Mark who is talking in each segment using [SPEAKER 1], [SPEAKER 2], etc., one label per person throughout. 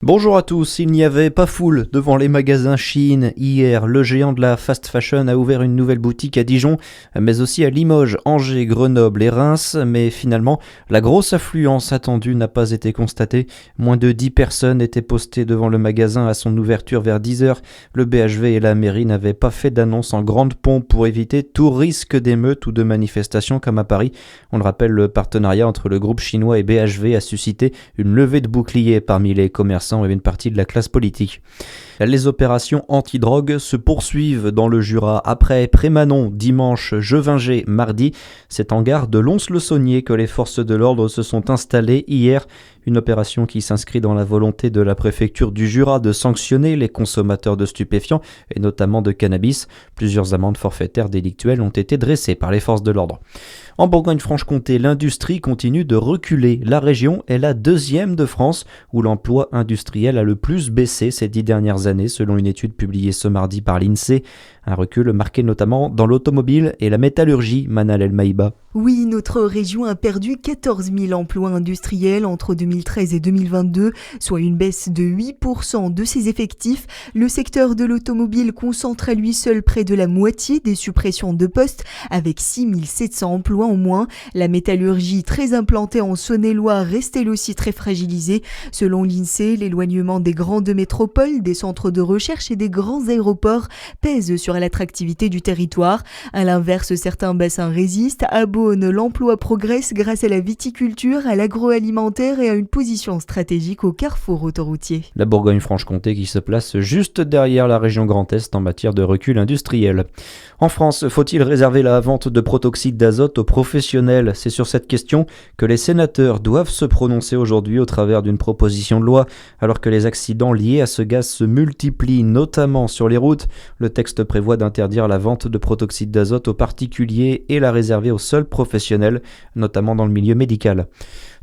[SPEAKER 1] Bonjour à tous, il n'y avait pas foule devant les magasins Shein hier. Le géant de la fast fashion a ouvert une nouvelle boutique à Dijon, mais aussi à Limoges, Angers, Grenoble et Reims. Mais finalement, la grosse affluence attendue n'a pas été constatée. Moins de 10 personnes étaient postées devant le magasin à son ouverture vers 10h. Le BHV et la mairie n'avaient pas fait d'annonce en grande pompe pour éviter tout risque d'émeute ou de manifestation comme à Paris. On le rappelle, le partenariat entre le groupe chinois et BHV a suscité une levée de boucliers parmi les commerçants et une partie de la classe politique. Les opérations anti-drogue se poursuivent dans le Jura. Après Prémanon dimanche, Jevinger mardi, c'est en gare de Lons-le-Saunier que les forces de l'ordre se sont installées hier. Une opération qui s'inscrit dans la volonté de la préfecture du Jura de sanctionner les consommateurs de stupéfiants et notamment de cannabis. Plusieurs amendes forfaitaires délictuelles ont été dressées par les forces de l'ordre. En Bourgogne-Franche-Comté, l'industrie continue de reculer. La région est la deuxième de France où l'emploi industriel a le plus baissé ces 10 dernières années selon une étude publiée ce mardi par l'INSEE. Un recul marqué notamment dans l'automobile et la métallurgie, Manal El Maïba.
[SPEAKER 2] Oui, notre région a perdu 14 000 emplois industriels entre 2013 et 2022, soit une baisse de 8% de ses effectifs. Le secteur de l'automobile concentre à lui seul près de la moitié des suppressions de postes, avec 6 700 emplois en moins. La métallurgie, très implantée en Saône-et-Loire, reste elle aussi très fragilisée. Selon l'INSEE, l'éloignement des grandes métropoles, des centres de recherche et des grands aéroports pèse sur l'attractivité du territoire. À l'inverse, certains bassins résistent. À Beaune, l'emploi progresse grâce à la viticulture, à l'agroalimentaire et à une position stratégique au carrefour autoroutier.
[SPEAKER 1] La Bourgogne-Franche-Comté qui se place juste derrière la région Grand Est en matière de recul industriel. En France, faut-il réserver la vente de protoxyde d'azote aux professionnels ? C'est sur cette question que les sénateurs doivent se prononcer aujourd'hui au travers d'une proposition de loi. Alors que les accidents liés à ce gaz se multiplient, notamment sur les routes, le texte prévoit d'interdire la vente de protoxyde d'azote aux particuliers et la réserver aux seuls professionnels, notamment dans le milieu médical.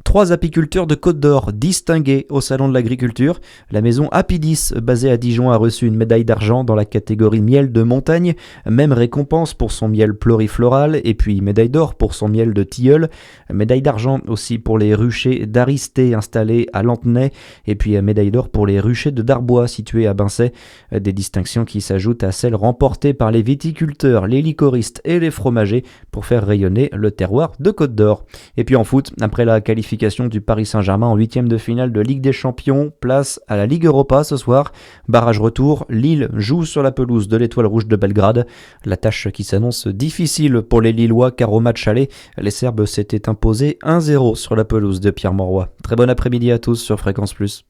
[SPEAKER 1] 3 apiculteurs de Côte d'Or distingués au Salon de l'Agriculture. La maison Apidis, basée à Dijon, a reçu une médaille d'argent dans la catégorie miel de montagne. Même récompense pour son miel plurifloral et puis médaille d'or pour son miel de tilleul. Médaille d'argent aussi pour les ruchers d'Aristé installés à Lantenay. Et puis médaille d'or pour les ruchers de Darbois situés à Bincey. Des distinctions qui s'ajoutent à celles remportées par les viticulteurs, les liquoristes et les fromagers pour faire rayonner le terroir de Côte d'Or. Et puis en foot, après la qualification du Paris Saint-Germain en 8e de finale de Ligue des Champions, place à la Ligue Europa ce soir. Barrage retour, Lille joue sur la pelouse de l'Étoile Rouge de Belgrade. La tâche qui s'annonce difficile pour les Lillois car au match aller, les Serbes s'étaient imposés 1-0 sur la pelouse de Pierre Mauroy. Très bon après-midi à tous sur Fréquence Plus.